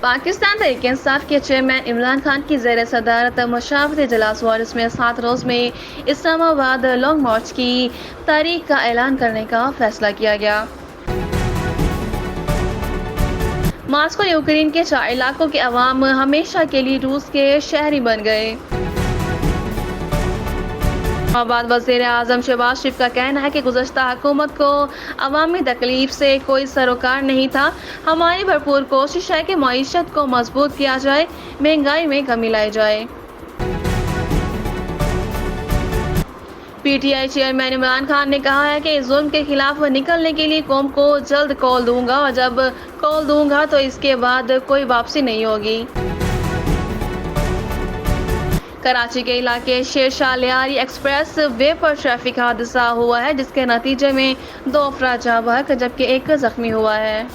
پاکستان تحریک انصاف کے چیئرمین عمران خان کی زیر صدارت مشاورت اجلاس ہوا، جس میں 7 روز میں اسلام آباد لانگ مارچ کی تاریخ کا اعلان کرنے کا فیصلہ کیا گیا۔ ماسکو یوکرین کے 4 علاقوں کے عوام ہمیشہ کے لیے روس کے شہری بن گئے۔ آباد وزیر اعظم شہباز شریف کا کہنا ہے کہ گزشتہ حکومت کو عوامی تکلیف سے کوئی سروکار نہیں تھا۔ ہماری بھرپور کوشش ہے کہ معیشت کو مضبوط کیا جائے، مہنگائی میں کمی لائی جائے۔ P T I chairman Imran Khan نے کہا ہے کہ اس ظلم کے خلاف نکلنے کے لیے قوم کو جلد کال دوں گا، اور جب کال دوں گا تو اس کے بعد کوئی واپسی نہیں ہوگی۔ کراچی کے علاقے شیر شاہ لیاری ایکسپریس وے پر ٹریفک حادثہ ہوا ہے، جس کے نتیجے میں 2 افراد جاں بحق جبکہ 1 زخمی ہوا ہے۔